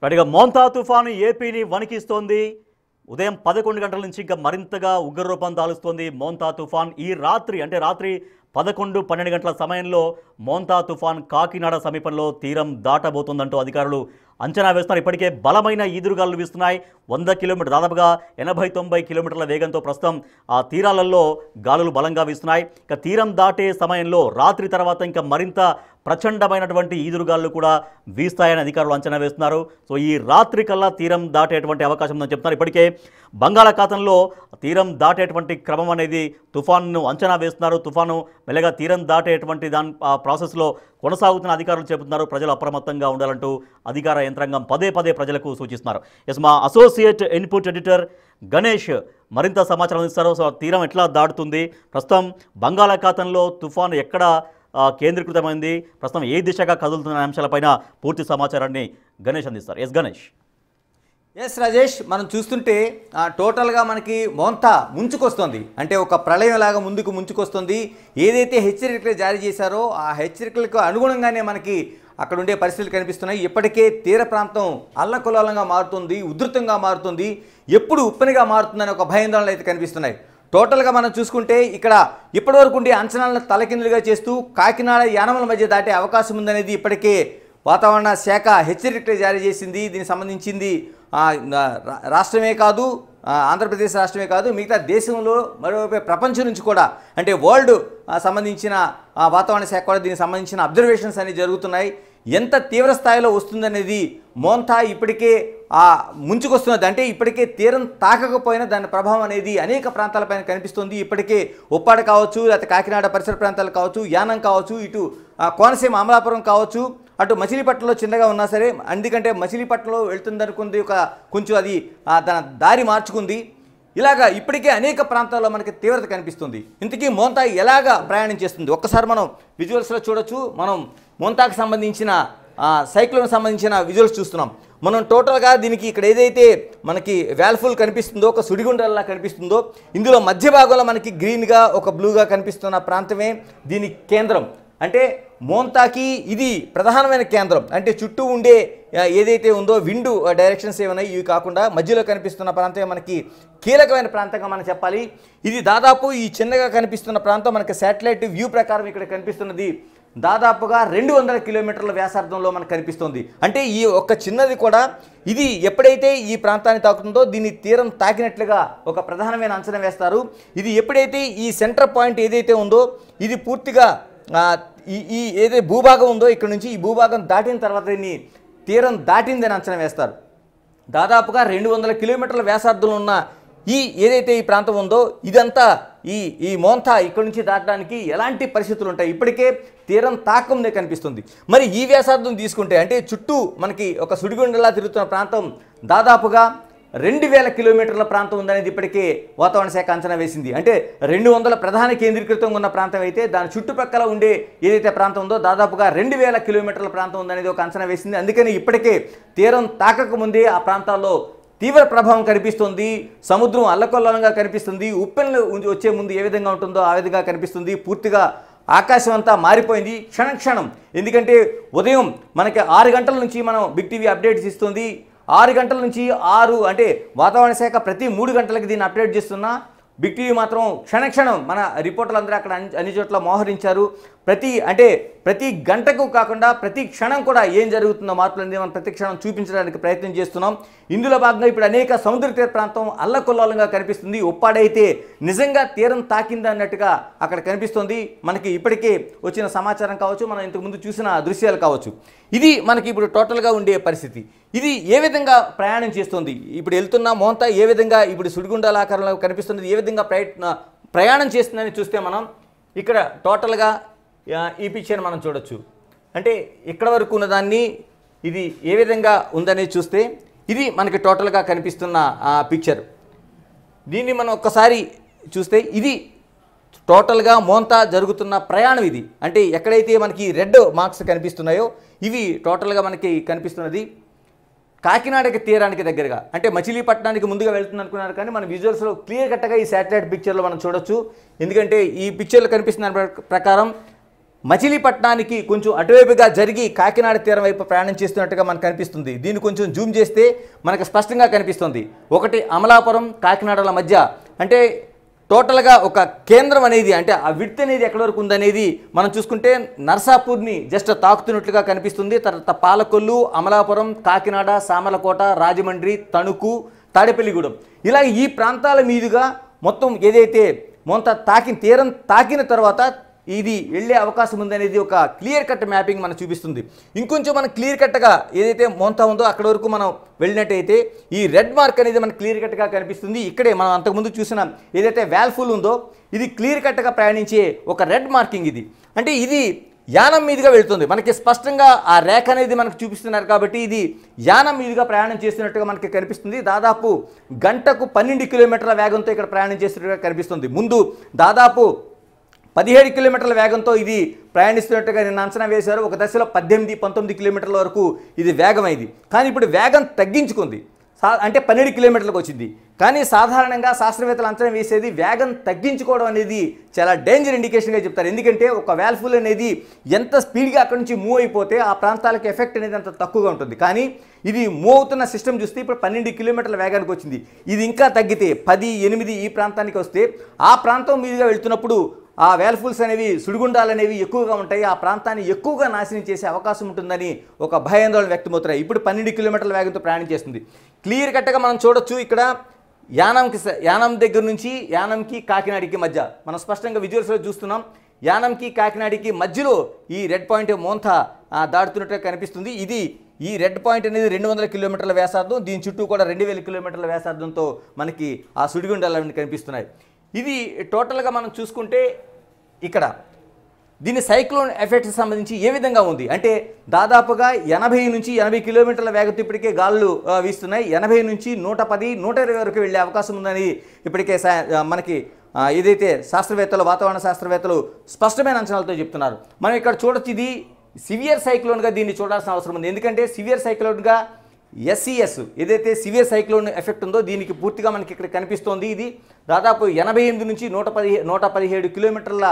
కడిగా మోంతా తుఫాను ఏపీని వణికిస్తోంది. ఉదయం 11 గంటల నుంచి ఇంకా మరింతగా ఉగ్రరూపం దాలుస్తోంది మోంతా తుఫాన్. ఈ రాత్రి అంటే రాత్రి 11-12 గంటల సమయంలో మోంతా తుఫాన్ కాకినాడ సమీపంలో తీరం దాటబోతోందంటూ అధికారులు అంచనా వేస్తున్నారు. ఇప్పటికే బలమైన ఈదురుగాలు వీస్తున్నాయి. 100 కిలోమీటర్ దాదాపుగా 80-90 కిలోమీటర్ల వేగంతో ప్రస్తుతం ఆ తీరాలలో గాలులు బలంగా వీస్తున్నాయి. ఇక తీరం దాటే సమయంలో రాత్రి తర్వాత ఇంకా మరింత ప్రచండమైనటువంటి ఈదురుగాలు కూడా వీస్తాయని అధికారులు అంచనా వేస్తున్నారు. సో ఈ రాత్రి కల్లా తీరం దాటేటువంటి అవకాశం ఉందని చెప్తున్నారు. ఇప్పటికే బంగాళాఖాతంలో తీరం దాటేటువంటి క్రమం అనేది తుఫాన్ను అంచనా వేస్తున్నారు. తుఫాను మెల్లగా తీరం దాటేటువంటి ప్రాసెస్లో కొనసాగుతున్న అధికారులు చెబుతున్నారు. ప్రజలు అప్రమత్తంగా ఉండాలంటూ అధికార యంత్రాంగం పదే పదే ప్రజలకు సూచిస్తున్నారు. ఎస్, మా అసోసియేట్ ఇన్పుట్ ఎడిటర్ గణేష్ మరింత సమాచారం అందిస్తారు. సో తీరం ఎట్లా దాటుతుంది, ప్రస్తుతం బంగాళాఖాతంలో తుఫాను ఎక్కడ కేంద్రీకృతమైంది, ప్రస్తుతం ఏ దిశగా కదులుతున్న అంశాలపైన పూర్తి సమాచారాన్ని గణేష్ అందిస్తారు. ఎస్ గణేష్. ఎస్ రాజేష్, మనం చూస్తుంటే టోటల్గా మనకి మోంతా ముంచుకొస్తుంది. అంటే ఒక ప్రళయంలాగా ముందుకు ముంచుకొస్తుంది. ఏదైతే హెచ్చరికలు జారీ చేశారో ఆ హెచ్చరికలకు అనుగుణంగానే మనకి అక్కడ ఉండే పరిస్థితులు కనిపిస్తున్నాయి. ఇప్పటికే తీర ప్రాంతం అల్లకల్లోలంగా మారుతుంది, ఉధృతంగా మారుతుంది, ఎప్పుడు ఉప్పనిగా మారుతుందని ఒక భయాందోళనలు అయితే కనిపిస్తున్నాయి. టోటల్గా మనం చూసుకుంటే ఇక్కడ ఇప్పటివరకు ఉండే అంచనాలను తలకిందులుగా చేస్తూ కాకినాడ యానమల మధ్య దాటే అవకాశం ఉందనేది ఇప్పటికే వాతావరణ శాఖ హెచ్చరికలు జారీ చేసింది. దీనికి సంబంధించింది రాష్ట్రమే కాదు, ఆంధ్రప్రదేశ్ రాష్ట్రమే కాదు, మిగతా దేశంలో మరోవైపు ప్రపంచం నుంచి కూడా అంటే వరల్డ్ సంబంధించిన వాతావరణ శాఖ కూడా దీనికి సంబంధించిన అబ్జర్వేషన్స్ అనేవి జరుగుతున్నాయి. ఎంత తీవ్ర స్థాయిలో వస్తుందనేది మోంతా ఇప్పటికే ముంచుకొస్తున్నది. అంటే ఇప్పటికే తీరం తాకకపోయినా దాని ప్రభావం అనేది అనేక ప్రాంతాలపైన కనిపిస్తుంది. ఇప్పటికే ఉప్పాడ కావచ్చు, లేకపోతే కాకినాడ పరిసర ప్రాంతాలు కావచ్చు, యానం కావచ్చు, ఇటు కోనసీమ అమలాపురం కావచ్చు, అటు మచిలీపట్నంలో చిన్నగా ఉన్నా సరే, ఎందుకంటే మచిలీపట్నంలో వెళ్తుందనుకుంది కొంచెం అది తన దారి మార్చుకుంది. ఇలాగా ఇప్పటికే అనేక ప్రాంతాల్లో మనకి తీవ్రత కనిపిస్తుంది. ఇంతకీ మోంతా ఎలాగా ప్రయాణం చేస్తుంది ఒక్కసారి మనం విజువల్స్లో చూడొచ్చు. మనం మోంతాకు సంబంధించిన సైక్లోన్ సంబంధించిన విజువల్స్ చూస్తున్నాం. మనం టోటల్గా దీనికి ఇక్కడ ఏదైతే మనకి వ్యాల్ఫుల్ కనిపిస్తుందో, ఒక సుడిగుండల్లా కనిపిస్తుందో, ఇందులో మధ్య భాగంలో మనకి గ్రీన్గా ఒక బ్లూగా కనిపిస్తున్న ప్రాంతమే దీని కేంద్రం. అంటే మోంతాకి ఇది ప్రధానమైన కేంద్రం. అంటే చుట్టూ ఉండే ఏదైతే ఉందో విండు డైరెక్షన్స్ ఏమైనా ఇవి కాకుండా మధ్యలో కనిపిస్తున్న ప్రాంతమే మనకి కీలకమైన ప్రాంతంగా మనం చెప్పాలి. ఇది దాదాపు ఈ చిన్నగా కనిపిస్తున్న ప్రాంతం మనకి శాటిలైట్ వ్యూ ప్రకారం ఇక్కడ కనిపిస్తున్నది దాదాపుగా 200 కిలోమీటర్ల వ్యాసార్థంలో మనకు కనిపిస్తుంది. అంటే ఈ ఒక్క చిన్నది కూడా ఇది ఎప్పుడైతే ఈ ప్రాంతాన్ని తాకుతుందో దీన్ని తీరం తాకినట్లుగా ఒక ప్రధానమైన అంచనా వేస్తారు. ఇది ఎప్పుడైతే ఈ సెంటర్ పాయింట్ ఏదైతే ఉందో ఇది పూర్తిగా ఈ ఏదైతే భూభాగం ఉందో ఇక్కడ నుంచి ఈ భూభాగం దాటిన తర్వాత దీన్ని తీరం దాటిందని అంచనా వేస్తారు. దాదాపుగా 200 కిలోమీటర్ల వ్యాసార్థంలో ఉన్న ఏదైతే ఈ ప్రాంతం ఉందో ఇదంతా ఈ మోంతా ఇక్కడ నుంచి దాటడానికి ఎలాంటి పరిస్థితులు ఉంటాయి, ఇప్పటికే తీరం తాకందే కనిపిస్తుంది. మరి ఈ వ్యాసార్థం తీసుకుంటే అంటే చుట్టూ మనకి ఒక సుడిగుండలా తిరుగుతున్న ప్రాంతం దాదాపుగా 2000 కిలోమీటర్ల ప్రాంతం ఉందనేది ఇప్పటికే వాతావరణ శాఖ అంచనా వేసింది. అంటే 200 ప్రధాన కేంద్రీకృతంగా ఉన్న ప్రాంతం అయితే దాని చుట్టుపక్కల ఉండే ఏదైతే ప్రాంతం ఉందో దాదాపుగా 2000 కిలోమీటర్ల ప్రాంతం ఉందనేది ఒక అంచనా వేసింది. అందుకని ఇప్పటికే తీరం తాకకముందే ఆ ప్రాంతాల్లో తీవ్ర ప్రభావం కనిపిస్తుంది. సముద్రం అల్లకల్లోలంగా కనిపిస్తుంది. ఉప్పెనలు వచ్చే ముందు ఏ విధంగా ఉంటుందో ఆ విధంగా కనిపిస్తుంది. పూర్తిగా ఆకాశం అంతా మారిపోయింది క్షణం క్షణం. ఎందుకంటే ఉదయం మనకి 6 గంటల నుంచి మనం బిగ్ టీవీ అప్డేట్స్ ఇస్తుంది. 6 గంటల నుంచి 6 అంటే వాతావరణ శాఖ ప్రతి 3 గంటలకి దీన్ని అప్డేట్ చేస్తున్నా బిగ్ టీవీ మాత్రం క్షణక్షణం మన రిపోర్టర్లు అందరూ అక్కడ అన్ని చోట్ల మోహరించారు. ప్రతి గంటకు కాకుండా ప్రతి క్షణం కూడా ఏం జరుగుతుందో మార్పులు అనేది మనం ప్రతి క్షణం చూపించడానికి ప్రయత్నం చేస్తున్నాం. ఇందులో భాగంగా ఇప్పుడు అనేక సముద్ర తీర ప్రాంతం అల్లకొల్లోలంగా కనిపిస్తుంది. ఉప్పాడైతే నిజంగా తీరం తాకింది అన్నట్టుగా అక్కడ కనిపిస్తుంది. మనకి ఇప్పటికే వచ్చిన సమాచారం కావచ్చు, మనం ఇంతకుముందు చూసిన దృశ్యాలు కావచ్చు. ఇది మనకి ఇప్పుడు టోటల్గా ఉండే పరిస్థితి. ఇది ఏ విధంగా ప్రయాణం చేస్తుంది, ఇప్పుడు వెళ్తున్న మోంతా ఏ విధంగా ఇప్పుడు సుడిగుండాల ఆకారంలో కనిపిస్తున్నది, ఏ విధంగా ప్రయాణం చేస్తుందని చూస్తే మనం ఇక్కడ టోటల్గా ఈ పిక్చర్ మనం చూడొచ్చు. అంటే ఇక్కడ వరకు ఉన్నదాన్ని ఇది ఏ విధంగా ఉందనేది చూస్తే ఇది మనకి టోటల్గా కనిపిస్తున్న పిక్చర్. దీన్ని మనం ఒక్కసారి చూస్తే ఇది టోటల్గా మోంతా జరుగుతున్న ప్రయాణం. ఇది అంటే ఎక్కడైతే మనకి రెడ్ మార్క్స్ కనిపిస్తున్నాయో ఇవి టోటల్గా మనకి కనిపిస్తున్నది కాకినాడకి తీరానికి దగ్గరగా. అంటే మచిలీపట్నానికి ముందుగా వెళ్తుంది అనుకున్నారు, కానీ మన విజువల్స్లో క్లియర్ కట్గా ఈ శాటిలైట్ పిక్చర్లో మనం చూడొచ్చు. ఎందుకంటే ఈ పిక్చర్లో కనిపిస్తున్న ప్రకారం మచిలీపట్నానికి కొంచెం అటువైపుగా జరిగి కాకినాడ తీరం వైపు ప్రయాణం చేస్తున్నట్టుగా మనకు కనిపిస్తుంది. దీన్ని కొంచెం జూమ్ చేస్తే మనకు స్పష్టంగా కనిపిస్తుంది. ఒకటి అమలాపురం కాకినాడల మధ్య అంటే టోటల్గా ఒక కేంద్రం అనేది అంటే ఆ విడ్త్ అనేది ఎక్కడి వరకు ఉందనేది మనం చూసుకుంటే నర్సాపూర్ని జస్ట్ తాకుతున్నట్లుగా కనిపిస్తుంది. తర్వాత పాలకొల్లు, అమలాపురం, కాకినాడ, సామర్లకోట, రాజమండ్రి, తణుకు, తాడేపల్లిగూడెం ఇలా ఈ ప్రాంతాల మీదుగా మొత్తం ఏదైతే మోంతా తీరం తాకిన తర్వాత ఇది వెళ్ళే అవకాశం ఉందనేది ఒక క్లియర్ కట్ మ్యాపింగ్ మనకు చూపిస్తుంది. ఇంకొంచెం మనం క్లియర్ కట్గా ఏదైతే మోంతా ఉందో అక్కడ వరకు మనం వెళ్ళినట్టయితే ఈ రెడ్ మార్క్ అనేది మనకు క్లియర్ కట్గా కనిపిస్తుంది. ఇక్కడే మనం అంతకుముందు చూసిన ఏదైతే వ్యాల్ఫుల్ ఉందో ఇది క్లియర్ కట్గా ప్రయాణించే ఒక రెడ్ మార్కింగ్ ఇది. అంటే ఇది యానం మీదుగా వెళ్తుంది. మనకి స్పష్టంగా ఆ రేఖ అనేది మనకు చూపిస్తున్నారు కాబట్టి ఇది యానం మీదుగా ప్రయాణం చేస్తున్నట్టుగా మనకి కనిపిస్తుంది. దాదాపు గంటకు 12 కిలోమీటర్ల వేగంతో ఇక్కడ ప్రయాణం చేస్తున్నట్టుగా కనిపిస్తుంది. ముందు దాదాపు 17 కిలోమీటర్ల వేగంతో ఇది ప్రయాణిస్తున్నట్టుగా నిన్న అంచనా వేశారు. ఒక దశలో 18-19 కిలోమీటర్ల వరకు ఇది వేగమైంది. కానీ ఇప్పుడు వేగం తగ్గించుకుంది. అంటే 12 కిలోమీటర్లకు వచ్చింది. కానీ సాధారణంగా శాస్త్రవేత్తలు అంచనా వేసేది వేగం తగ్గించుకోవడం అనేది చాలా డేంజర్ ఇండికేషన్గా చెప్తారు. ఎందుకంటే ఒక వ్యాల్ఫుల్ అనేది ఎంత స్పీడ్గా అక్కడి నుంచి మూవ్ అయిపోతే ఆ ప్రాంతాలకు ఎఫెక్ట్ అనేది అంత తక్కువగా ఉంటుంది. కానీ ఇది మూవ్ అవుతున్న సిస్టమ్ చూస్తే ఇప్పుడు 12 కిలోమీటర్ల వేగానికి వచ్చింది. ఇది ఇంకా తగ్గితే 10, 8 ఈ ప్రాంతానికి వస్తే ఆ ప్రాంతం మీదుగా వెళ్తున్నప్పుడు ఆ వేల్ఫుల్స్ అనేవి సుడిగుండాలు అనేవి ఎక్కువగా ఉంటాయి. ఆ ప్రాంతాన్ని ఎక్కువగా నాశనం చేసే అవకాశం ఉంటుందని ఒక భయాందోళన వ్యక్తమవుతున్నాయి. ఇప్పుడు 12 కిలోమీటర్ల వేగంతో ప్రయాణం చేస్తుంది. క్లియర్ కట్గా మనం చూడొచ్చు ఇక్కడ యానం దగ్గర నుంచి యానంకి కాకినాడకి మధ్య మనం స్పష్టంగా విజువల్స్లో చూస్తున్నాం. యానంకి కాకినాడకి మధ్యలో ఈ రెడ్ పాయింట్ మోంతా దాటుతున్నట్టుగా కనిపిస్తుంది. ఈ రెడ్ పాయింట్ అనేది 200 కిలోమీటర్ల వ్యాసార్థం. దీని చుట్టూ కూడా 2000 కిలోమీటర్ల వ్యాసార్థంతో మనకి ఆ సుడిగుండాలు కనిపిస్తున్నాయి. ఇది టోటల్గా మనం చూసుకుంటే ఇక్కడ దీని సైక్లోన్ ఎఫెక్ట్కి సంబంధించి ఏ విధంగా ఉంది అంటే దాదాపుగా 80 కిలోమీటర్ల వేగంతో ఇప్పటికే గాలులు వీస్తున్నాయి. 80 నుంచి 110, 120 వరకు వెళ్ళే అవకాశం ఉందని ఇప్పటికే మనకి ఏదైతే శాస్త్రవేత్తలు వాతావరణ శాస్త్రవేత్తలు స్పష్టమైన అంచనాలతో చెప్తున్నారు. మనం ఇక్కడ చూడొచ్చు ఇది సివియర్ సైక్లోన్గా దీన్ని చూడాల్సిన అవసరం ఉంది. ఎందుకంటే సివియర్ సైక్లోన్గా SES ఏదైతే సివియర్ సైక్లోన్ ఎఫెక్ట్ ఉందో దీనికి పూర్తిగా మనకి ఇక్కడ కనిపిస్తోంది. ఇది దాదాపు 88 నుంచి 117 కిలోమీటర్ల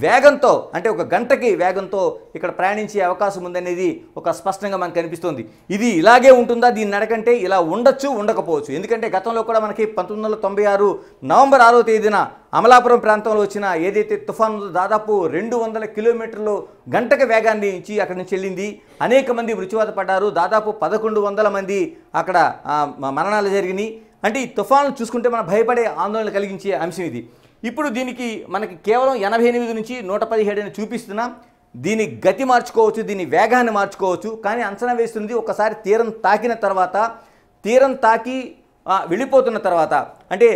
వేగంతో అంటే ఒక గంటకి వేగంతో ఇక్కడ ప్రయాణించే అవకాశం ఉందనేది ఒక స్పష్టంగా మనకు కనిపిస్తుంది. ఇది ఇలాగే ఉంటుందా దీని నడకంటే ఇలా ఉండొచ్చు ఉండకపోవచ్చు. ఎందుకంటే గతంలో కూడా మనకి 1996 నవంబర్ 6వ తేదీన అమలాపురం ప్రాంతంలో వచ్చిన ఏదైతే తుఫాను దాదాపు 200 కిలోమీటర్లు గంటకి వేగాన్ని ఇచ్చి అక్కడి నుంచి వెళ్ళింది. అనేక మంది మృత్యువాత పడ్డారు. దాదాపు 1100 మంది అక్కడ మరణాలు జరిగినాయి. అంటే ఈ తుఫాను చూసుకుంటే మనం భయపడే ఆందోళన కలిగించే అంశం ఇది. ఇప్పుడు దీనికి మనకి కేవలం 88 నుంచి 117 అని చూపిస్తున్నాం. దీని గతి మార్చుకోవచ్చు, దీని వేగాన్ని మార్చుకోవచ్చు. కానీ అంచనా వేస్తుంది ఒకసారి తీరం తాకిన తర్వాత తీరం తాకి వెళ్ళిపోతున్న తర్వాత అంటే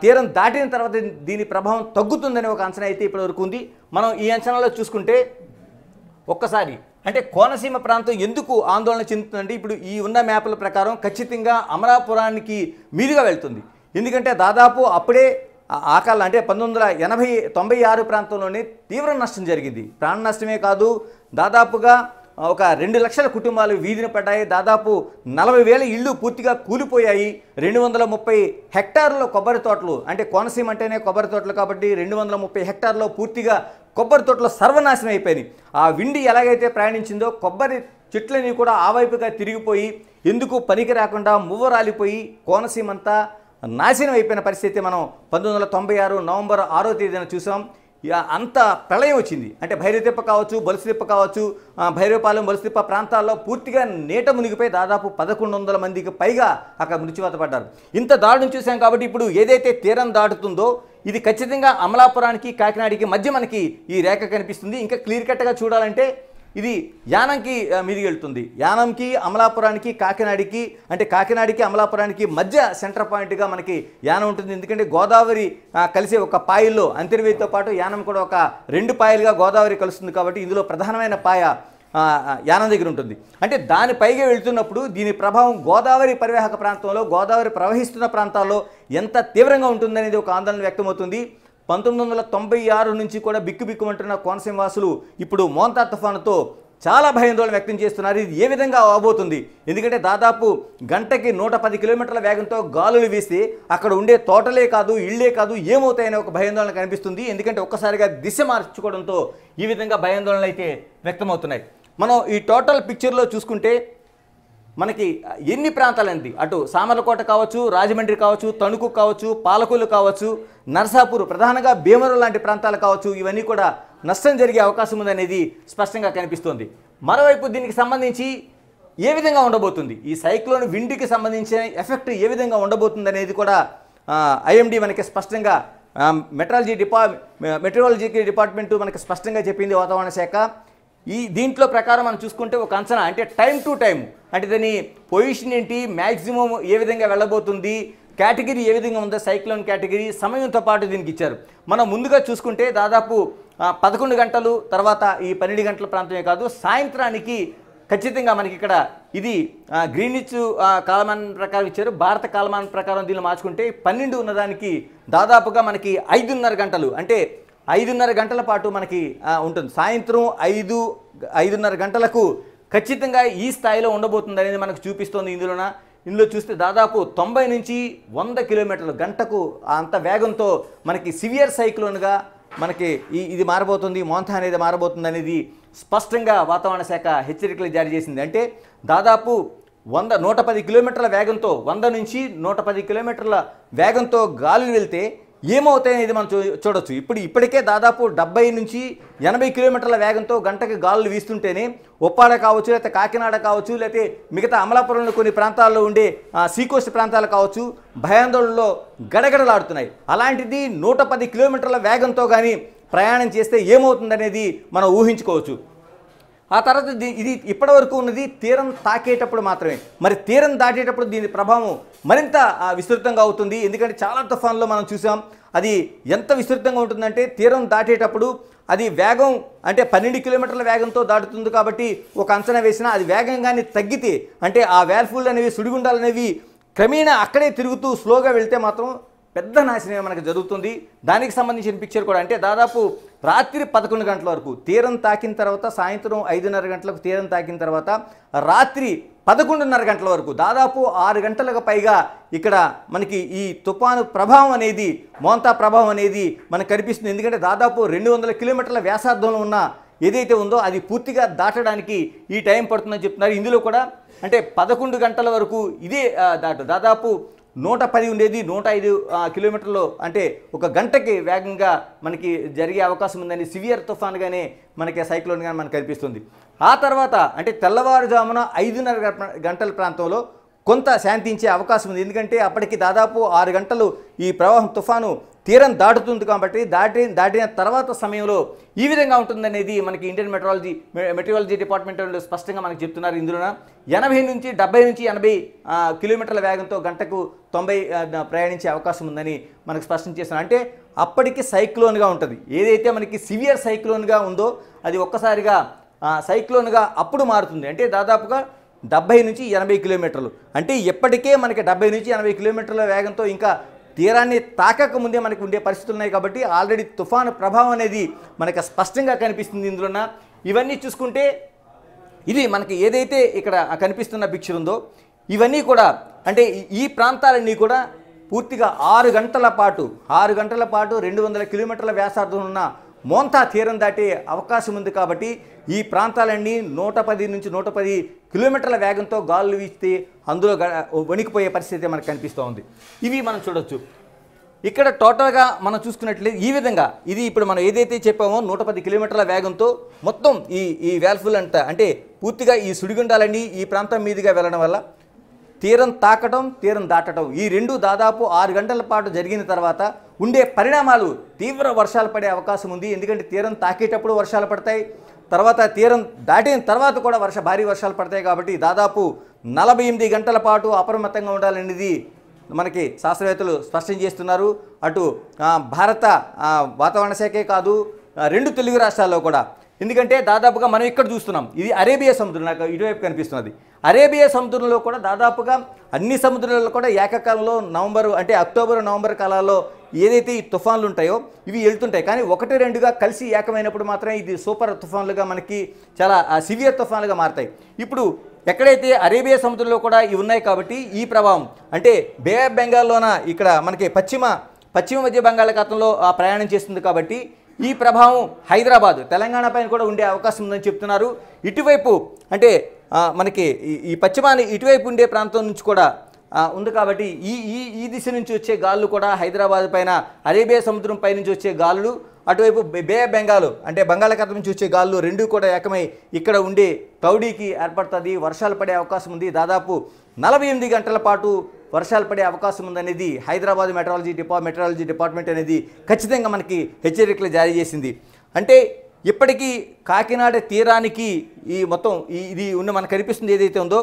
తీరం దాటిన తర్వాత దీని ప్రభావం తగ్గుతుందనే ఒక అంచనా అయితే ఇప్పటివరకు ఉంది. మనం ఈ అంచనాలో చూసుకుంటే ఒక్కసారి అంటే కోనసీమ ప్రాంతం ఎందుకు ఆందోళన చెందుతుందంటే ఇప్పుడు ఈ ఉన్న మ్యాప్ల ప్రకారం ఖచ్చితంగా అమలాపురానికి మీదుగా వెళ్తుంది. ఎందుకంటే దాదాపు అప్పుడే ఆ కాలం అంటే 1996 ప్రాంతంలోనే తీవ్ర నష్టం జరిగింది. ప్రాణ నష్టమే కాదు దాదాపుగా ఒక 2 లక్షల కుటుంబాలు వీధిన పడ్డాయి. దాదాపు 40,000 ఇళ్ళు పూర్తిగా కూలిపోయాయి. 230 హెక్టార్ల కొబ్బరి తోటలు అంటే కోనసీమ అంటేనే కొబ్బరి తోటలు కాబట్టి 230 హెక్టార్లో పూర్తిగా కొబ్బరి తోటలు సర్వనాశనం అయిపోయినాయి. ఆ విండి ఎలాగైతే ప్రయాణించిందో కొబ్బరి చెట్లని కూడా ఆ వైపుగా తిరిగిపోయి ఎందుకు పనికి రాకుండా మువ్వరాలిపోయి కోనసీమ అంతా నాశనం అయిపోయిన పరిస్థితి మనం 1996 నవంబర్ 6వ తేదీన చూసాం. అంత ప్రళయం వచ్చింది. అంటే భైరవతిప్ప కావచ్చు, బొలసితిప్ప కావచ్చు, భైరవపాలెం, బొలసితిప్ప ప్రాంతాల్లో పూర్తిగా నీట మునిగిపోయి దాదాపు 1100 మందికి పైగా అక్కడ మృత్యువాత పడ్డారు. ఇంత దాడును చూసాం కాబట్టి ఇప్పుడు ఏదైతే తీరం దాటుతుందో ఇది ఖచ్చితంగా అమలాపురానికి కాకినాడకి మధ్య మనకి ఈ రేఖ కనిపిస్తుంది. ఇంకా క్లియర్ కట్గా చూడాలంటే ఇది యానంకి మీదికి వెళ్తుంది. యానంకి, అమలాపురానికి, కాకినాడకి అంటే కాకినాడకి అమలాపురానికి మధ్య సెంటర్ పాయింట్గా మనకి యానం ఉంటుంది. ఎందుకంటే గోదావరి కలిసే ఒక పాయల్లో అంతర్వేదితో పాటు యానం కూడా ఒక 2 పాయలుగా గోదావరి కలుస్తుంది కాబట్టి ఇందులో ప్రధానమైన పాయ యానం దగ్గర ఉంటుంది. అంటే దాని పైగా వెళ్తున్నప్పుడు దీని ప్రభావం గోదావరి పరివాహక ప్రాంతంలో గోదావరి ప్రవహిస్తున్న ప్రాంతాల్లో ఎంత తీవ్రంగా ఉంటుందనేది ఒక ఆందోళన వ్యక్తమవుతుంది. 1996 నుంచి కూడా బిక్కుబిక్కుమంటున్న కోనసీమ వాసులు ఇప్పుడు మోంతా తుఫానుతో చాలా భయాందోళన వ్యక్తం చేస్తున్నారు. ఇది ఏ విధంగా అవబోతుంది? ఎందుకంటే దాదాపు గంటకి 110 కిలోమీటర్ల వేగంతో గాలులు వీస్తే అక్కడ ఉండే తోటలే కాదు, ఇళ్లే కాదు, ఏమవుతాయనే ఒక భయాందోళన కనిపిస్తుంది. ఎందుకంటే ఒక్కసారిగా దిశ మార్చుకోవడంతో ఈ విధంగా భయాందోళనలు అయితే వ్యక్తమవుతున్నాయి. మనం ఈ టోటల్ పిక్చర్లో చూసుకుంటే మనకి ఎన్ని ప్రాంతాలండి, అటు సామర్లకోట కావచ్చు, రాజమండ్రి కావచ్చు, తణుకు కావచ్చు, పాలకొల్లు కావచ్చు, నర్సాపూర్, ప్రధానంగా భీమవరం లాంటి ప్రాంతాలు కావచ్చు, ఇవన్నీ కూడా నష్టం జరిగే అవకాశం ఉందనేది స్పష్టంగా కనిపిస్తోంది. మరోవైపు దీనికి సంబంధించి ఏ విధంగా ఉండబోతుంది, ఈ సైక్లోన్ విండ్కి సంబంధించిన ఎఫెక్ట్ ఏ విధంగా ఉండబోతుంది అనేది కూడా ఐఎండీ మనకి స్పష్టంగా మెట్రాలజీ డిపార్ట్మెంటు మనకి స్పష్టంగా చెప్పింది వాతావరణ శాఖ. దీంట్లో ప్రకారం మనం చూసుకుంటే ఒక అంచనా, అంటే టైం టు టైం, అంటే దాని పొజిషన్ ఏంటి, మ్యాక్సిమం ఏ విధంగా వెళ్ళబోతుంది, కేటగిరీ ఏ విధంగా ఉందో, సైక్లోన్ కేటగిరీ సమయంతో పాటు దీనికి ఇచ్చారు. మనం ముందుగా చూసుకుంటే దాదాపు 11 గంటలు, తర్వాత ఈ 12 గంటల ప్రాంతమే కాదు, సాయంత్రానికి ఖచ్చితంగా మనకి ఇక్కడ ఇది గ్రీనిచ్ కాలమానం ప్రకారం ఇచ్చారు. భారత కాలమానం ప్రకారం దీన్ని మార్చుకుంటే 12 ఉన్నదానికి దాదాపుగా మనకి 5:30 గంటలు, అంటే 5:30 గంటల పాటు మనకి ఉంటుంది. సాయంత్రం 5:30 గంటలకు ఖచ్చితంగా ఈ స్థాయిలో ఉండబోతుంది అనేది మనకు చూపిస్తోంది. ఇందులో చూస్తే దాదాపు 90 నుంచి 100 కిలోమీటర్లు గంటకు అంత వేగంతో మనకి సివియర్ సైక్లోన్గా మనకి ఇది మారబోతుంది, మోంతా అనేది మారబోతుంది అనేది స్పష్టంగా వాతావరణ శాఖ హెచ్చరికలు జారీ చేసింది. అంటే దాదాపు 110 కిలోమీటర్ల వేగంతో, 100 నుంచి 110 కిలోమీటర్ల వేగంతో గాలులు వెళ్తే ఏమవుతాయనేది మనం చూడొచ్చు. ఇప్పటికే దాదాపు 70 నుంచి 80 కిలోమీటర్ల వేగంతో గంటకి గాలులు వీస్తుంటేనే ఉప్పాడ కావచ్చు, లేకపోతే కాకినాడ కావచ్చు, లేకపోతే మిగతా అమలాపురంలో కొన్ని ప్రాంతాల్లో ఉండే సీకోస్ట్ ప్రాంతాలు కావచ్చు, భయాందోళనలో గడగడలాడుతున్నాయి. అలాంటిది 110 కిలోమీటర్ల వేగంతో కానీ ప్రయాణం చేస్తే ఏమవుతుందనేది మనం ఊహించుకోవచ్చు. ఆ తర్వాత ఇది ఇప్పటివరకు ఉన్నది తీరం తాకేటప్పుడు మాత్రమే. మరి తీరం దాటేటప్పుడు దీని ప్రభావం మరింత విస్తృతంగా అవుతుంది. ఎందుకంటే చాలా తుఫాన్లో మనం చూసాం, అది ఎంత విస్తృతంగా ఉంటుందంటే తీరం దాటేటప్పుడు అది వేగం అంటే 12 కిలోమీటర్ల వేగంతో దాటుతుంది. కాబట్టి ఒక అంచనా వేసినా అది వేగంగానే తగ్గితే, అంటే ఆ వేల్ఫుల్ అనేవి, సుడిగుండాలు అనేవి క్రమేణా అక్కడే తిరుగుతూ స్లోగా వెళ్తే మాత్రం పెద్ద నాశనమే మనకు జరుగుతుంది. దానికి సంబంధించిన పిక్చర్ కూడా, అంటే దాదాపు రాత్రి 11 గంటల వరకు తీరం తాకిన తర్వాత, సాయంత్రం 5:30 గంటలకు తీరం తాకిన తర్వాత రాత్రి 11:30 గంటల వరకు దాదాపు 6 గంటలకు పైగా ఇక్కడ మనకి ఈ తుఫాను ప్రభావం అనేది, మోంతా ప్రభావం అనేది మనకు కనిపిస్తుంది. ఎందుకంటే దాదాపు 200 కిలోమీటర్ల వ్యాసార్థంలో ఉన్న ఏదైతే ఉందో అది పూర్తిగా దాటడానికి ఈ టైం పడుతుందని చెప్తున్నారు. ఇందులో కూడా అంటే 11 గంటల వరకు ఇదే దాదాపు 110 ఉండేది 105 కిలోమీటర్లు, అంటే ఒక గంటకి వేగంగా మనకి జరిగే అవకాశం ఉందని సివియర్ తుఫాన్గానే మనకి సైక్లోన్గా మనకు కనిపిస్తుంది. ఆ తర్వాత అంటే తెల్లవారుజామున 5:30 గంటల ప్రాంతంలో కొంత శాంతించే అవకాశం ఉంది. ఎందుకంటే అప్పటికి దాదాపు 6 గంటలు ఈ ప్రవాహం తుఫాను తీరం దాటుతుంది. కాబట్టి దాటిన తర్వాత సమయంలో ఈ విధంగా ఉంటుందనేది మనకి ఇండియన్ మెట్రాలజీ డిపార్ట్మెంట్ వాళ్ళు స్పష్టంగా మనకు చెప్తున్నారు. ఇందులో 80 నుంచి 80 కిలోమీటర్ల వేగంతో గంటకు 90 ప్రయాణించే అవకాశం ఉందని మనకు స్పష్టం చేస్తున్నారు. అంటే అప్పటికి సైక్లోన్గా ఉంటుంది. ఏదైతే మనకి సివియర్ సైక్లోన్గా ఉందో అది ఒక్కసారిగా సైక్లోన్గా అప్పుడు మారుతుంది. అంటే దాదాపుగా 70 నుంచి 80 కిలోమీటర్లు, అంటే ఇప్పటికే మనకి 70 నుంచి 80 కిలోమీటర్ల వేగంతో ఇంకా తీరాన్ని తాకక ముందే మనకు ఉండే పరిస్థితులు ఉన్నాయి. కాబట్టి ఆల్రెడీ తుఫాను ప్రభావం అనేది మనకు స్పష్టంగా కనిపిస్తుంది. ఇందులో ఇవన్నీ చూసుకుంటే ఇది మనకి ఏదైతే ఇక్కడ కనిపిస్తున్న పిక్చర్ ఉందో ఇవన్నీ కూడా, అంటే ఈ ప్రాంతాలన్నీ కూడా పూర్తిగా 6 గంటల పాటు 200 కిలోమీటర్ల వ్యాసార్థం ఉన్న మోంతా తీరం దాటే అవకాశం ఉంది. కాబట్టి ఈ ప్రాంతాలన్నీ 110 నుంచి 110 కిలోమీటర్ల వేగంతో గాలులు వీస్తే అందులో వణికిపోయే పరిస్థితి మనకు కనిపిస్తూ ఉంది. ఇవి మనం చూడొచ్చు. ఇక్కడ టోటల్గా మనం చూసుకున్నట్లయితే ఈ విధంగా ఇది ఇప్పుడు మనం ఏదైతే చెప్పామో 110 కిలోమీటర్ల వేగంతో మొత్తం ఈ వేల్ఫుల్ అంతా, అంటే పూర్తిగా ఈ సుడిగుండాలన్నీ ఈ ప్రాంతం మీదుగా వెళ్ళడం వల్ల తీరం తాకటం, తీరం దాటడం, ఈ రెండు దాదాపు 6 గంటల పాటు జరిగిన తర్వాత ఉండే పరిణామాలు తీవ్ర వర్షాలు పడే అవకాశం ఉంది. ఎందుకంటే తీరం తాకేటప్పుడు వర్షాలు పడతాయి, తర్వాత తీరం దాటిన తర్వాత కూడా భారీ వర్షాలు పడతాయి. కాబట్టి దాదాపు 48 గంటల పాటు అప్రమత్తంగా ఉండాలనేది మనకి శాస్త్రవేత్తలు స్పష్టం చేస్తున్నారు. అటు భారత వాతావరణ శాఖే కాదు, 2 తెలుగు రాష్ట్రాల్లో కూడా. ఎందుకంటే దాదాపుగా మనం ఇక్కడ చూస్తున్నాం, ఇది అరేబియా సముద్రం, నాకు ఇటువైపు కనిపిస్తున్నది. అరేబియా సముద్రంలో కూడా దాదాపుగా అన్ని సముద్రాల్లో కూడా ఏకకాలంలో అక్టోబర్ నవంబర్ కాలాల్లో ఏదైతే ఈ తుఫాన్లు ఉంటాయో ఇవి వెళ్తుంటాయి. కానీ 1-2గా కలిసి ఏకమైనప్పుడు మాత్రమే ఇది సూపర్ తుఫాన్లుగా మనకి చాలా సివియర్ తుఫాన్లుగా మారుతాయి. ఇప్పుడు ఎక్కడైతే అరేబియా సముద్రంలో కూడా ఇవి ఉన్నాయి కాబట్టి ఈ ప్రభావం అంటే బే ఆఫ్ బెంగాల్లోన ఇక్కడ మనకి పశ్చిమ మధ్య బంగాళాఖాతంలో ప్రయాణం చేస్తుంది కాబట్టి ఈ ప్రభావం హైదరాబాద్ తెలంగాణ పైన కూడా ఉండే అవకాశం ఉందని చెప్తున్నారు. ఇటువైపు అంటే మనకి ఈ పశ్చిమాన్ని ఇటువైపు ఉండే ప్రాంతం నుంచి కూడా ఉంది కాబట్టి ఈ దిశ నుంచి వచ్చే గాలులు కూడా హైదరాబాద్ పైన అరేబియా సముద్రం పై నుంచి వచ్చే గాలులు అటువైపు బే ఆఫ్ బెంగాల్ అంటే బంగాళాఖాతం నుంచి వచ్చే గాలులు రెండు కూడా ఏకమై ఇక్కడ ఉండే క్లౌడీకి ఏర్పడుతుంది. వర్షాలు పడే అవకాశం ఉంది. దాదాపు 48 గంటల పాటు వర్షాలు పడే అవకాశం ఉందనేది హైదరాబాద్ మెట్రాలజీ డిపార్ట్మెంట్ అనేది ఖచ్చితంగా మనకి హెచ్చరికలు జారీ చేసింది. అంటే ఇప్పటికీ కాకినాడ తీరానికి ఈ మొత్తం ఇది మనకు కనిపిస్తుంది ఏదైతే ఉందో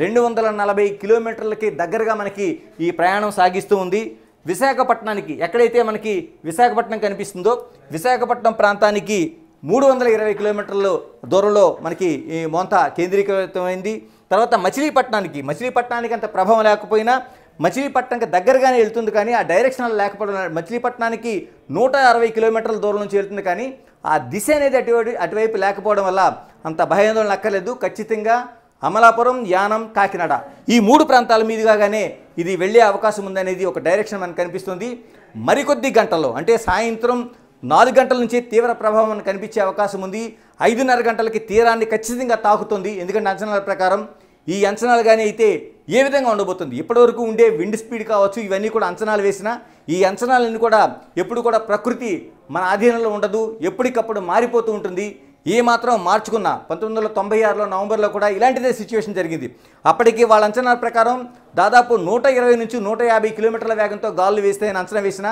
240 కిలోమీటర్లకి దగ్గరగా మనకి ఈ ప్రయాణం సాగిస్తూ ఉంది. విశాఖపట్నానికి ఎక్కడైతే మనకి విశాఖపట్నం కనిపిస్తుందో విశాఖపట్నం ప్రాంతానికి 320 కిలోమీటర్ల దూరంలో మనకి ఈ మోంతా కేంద్రీకృతమైంది. తర్వాత మచిలీపట్నానికి అంత ప్రభావం లేకపోయినా మచిలీపట్నంకి దగ్గరగానే వెళ్తుంది. కానీ ఆ డైరెక్షనల్ లేకపోవడం మచిలీపట్నానికి 160 కిలోమీటర్ల దూరం నుంచి వెళ్తుంది. కానీ ఆ దిశ అనేది అటువైపు లేకపోవడం వల్ల అంత భయాందోళన అక్కర్లేదు. ఖచ్చితంగా అమలాపురం, యానం, కాకినాడ ఈ 3 ప్రాంతాల మీదుగానే ఇది వెళ్ళే అవకాశం ఉందనేది ఒక డైరెక్షన్ మనకు కనిపిస్తుంది. మరికొద్ది గంటల్లో అంటే సాయంత్రం 4 గంటల నుంచి తీవ్ర ప్రభావం మనకు కనిపించే అవకాశం ఉంది. 5:30 గంటలకి తీరాన్ని ఖచ్చితంగా తాకుతుంది. ఎందుకంటే అంచనాల ప్రకారం ఈ అంచనాలు కానీ అయితే ఏ విధంగా ఉండబోతుంది, ఇప్పటివరకు ఉండే విండ్ స్పీడ్ కావచ్చు, ఇవన్నీ కూడా అంచనాలు వేసినా ఈ అంచనాలన్నీ కూడా ఎప్పుడు కూడా ప్రకృతి మన ఆధీనంలో ఉండదు, ఎప్పటికప్పుడు మారిపోతూ ఉంటుంది. ఏ మాత్రం మార్చుకున్నా 1996లో నవంబర్లో కూడా ఇలాంటిదే సిచ్యువేషన్ జరిగింది. అప్పటికి వాళ్ళ అంచనాల ప్రకారం దాదాపు 120 నుంచి 150 కిలోమీటర్ల వేగంతో గాలులు వేస్తాయని అంచనా వేసిన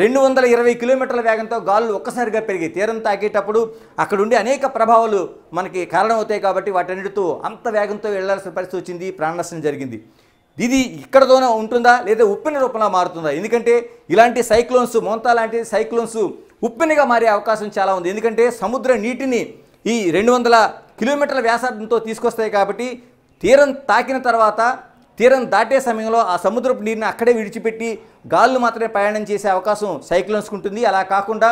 220 కిలోమీటర్ల వేగంతో గాలులు ఒక్కసారిగా పెరిగి తీరం తాకేటప్పుడు అక్కడ ఉండే అనేక ప్రభావాలు మనకి కారణమవుతాయి. కాబట్టి వాటన్నిటితో అంత వేగంతో వెళ్లాల్సిన పరిస్థితి వచ్చింది, ప్రాణ నష్టం జరిగింది. ఇది ఇక్కడతోనే ఉంటుందా లేదా ఉప్పెన రూపంలో మారుతుందా? ఎందుకంటే ఇలాంటి సైక్లోన్స్ మోంతా లాంటి సైక్లోన్స్ ఉప్పెనగా మారే అవకాశం చాలా ఉంది. ఎందుకంటే సముద్ర నీటిని ఈ 200 కిలోమీటర్ల వ్యాసార్థంతో తీసుకొస్తాయి కాబట్టి తీరం తాకిన తర్వాత తీరం దాటే సమయంలో ఆ సముద్రపు నీరుని అక్కడే విడిచిపెట్టి గాలులు మాత్రమే ప్రయాణం చేసే అవకాశం సైక్లోన్స్కి ఉంటుంది. అలా కాకుండా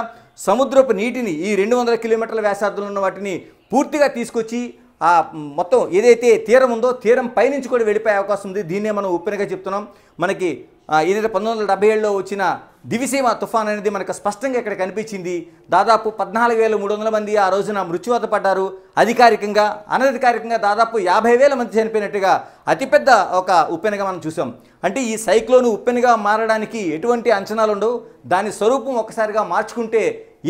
సముద్రపు నీటిని ఈ 200 కిలోమీటర్ల వ్యాసార్థంలో ఉన్న వాటిని పూర్తిగా తీసుకొచ్చి ఆ మొత్తం ఏదైతే తీరం ఉందో తీరం పైనుంచి కూడా వెళ్ళిపోయే అవకాశం ఉంది. దీన్నే మనం ఉప్పెనగా చెప్తున్నాం. మనకి ఏదైతే 1977లో వచ్చిన దివిసీమ తుఫాన్ అనేది మనకు స్పష్టంగా ఇక్కడ కనిపించింది. దాదాపు 14,300 మంది ఆ రోజున మృత్యువాత పడ్డారు. అధికారికంగా అనధికారికంగా దాదాపు 50,000 మంది చనిపోయినట్టుగా అతిపెద్ద ఒక ఉప్పెనగా మనం చూసాం. అంటే ఈ సైక్లోన్ ఉప్పెనగా మారడానికి ఎటువంటి అంచనాలు ఉండవు. దాని స్వరూపం ఒకసారిగా మార్చుకుంటే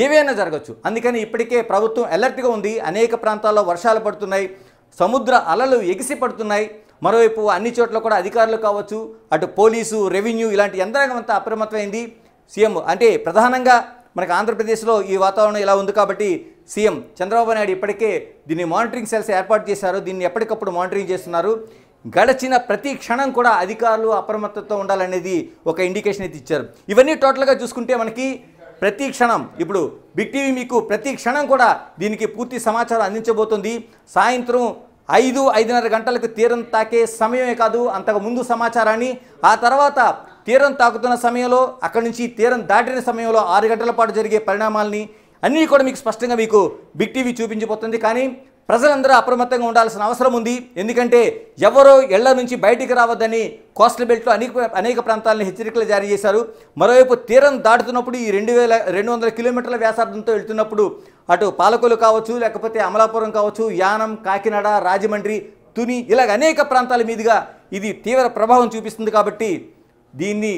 ఏవైనా జరగచ్చు. అందుకని ఇప్పటికే ప్రభుత్వం అలర్ట్గా ఉంది. అనేక ప్రాంతాల్లో వర్షాలు పడుతున్నాయి, సముద్ర అలలు ఎగిసి పడుతున్నాయి. మరోవైపు అన్ని చోట్ల కూడా అధికారులు కావచ్చు, అటు పోలీసు, రెవెన్యూ ఇలాంటి యంత్రాంగం అంతా అప్రమత్తమైంది. సీఎం అంటే ప్రధానంగా మనకు ఆంధ్రప్రదేశ్లో ఈ వాతావరణం ఇలా ఉంది కాబట్టి సీఎం చంద్రబాబు నాయుడు ఇప్పటికే దీన్ని మానిటరింగ్ సెల్స్ ఏర్పాటు చేశారు. దీన్ని ఎప్పటికప్పుడు మానిటరింగ్ చేస్తున్నారు. గడిచిన ప్రతి క్షణం కూడా అధికారులు అప్రమత్తతో ఉండాలనేది ఒక ఇండికేషన్ అయితే ఇచ్చారు. ఇవన్నీ టోటల్గా చూసుకుంటే మనకి ప్రతి క్షణం ఇప్పుడు బిగ్ టీవీ మీకు ప్రతి క్షణం కూడా దీనికి పూర్తి సమాచారం అందించబోతుంది. సాయంత్రం 5-5:30 గంటలకు తీరం తాకే సమయమే కాదు, అంతకు ముందు సమాచారాన్ని, ఆ తర్వాత తీరం తాకుతున్న సమయంలో అక్కడి నుంచి తీరం దాటిన సమయంలో 6 గంటల పాటు జరిగే పరిణామాలని అన్నీ కూడా మీకు స్పష్టంగా మీకు బిగ్ టీవీ చూపించబోతుంది. కానీ ప్రజలందరూ అప్రమత్తంగా ఉండాల్సిన అవసరం ఉంది. ఎందుకంటే ఎవరో ఇళ్ల నుంచి బయటికి రావద్దని కోస్టల్ బెల్ట్లో అనేక ప్రాంతాలను హెచ్చరికలు జారీ చేశారు. మరోవైపు తీరం దాటుతున్నప్పుడు ఈ 200 కిలోమీటర్ల వ్యాసార్థంతో వెళ్తున్నప్పుడు అటు పాలకొల్లు కావచ్చు, లేకపోతే అమలాపురం కావచ్చు, యానం, కాకినాడ, రాజమండ్రి, తుని ఇలాగ అనేక ప్రాంతాల మీదుగా ఇది తీవ్ర ప్రభావం చూపిస్తుంది. కాబట్టి దీన్ని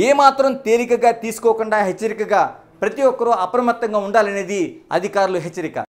ఏమాత్రం తేలికగా తీసుకోకుండా హెచ్చరికగా ప్రతి ఒక్కరూ అప్రమత్తంగా ఉండాలనేది అధికారుల హెచ్చరిక.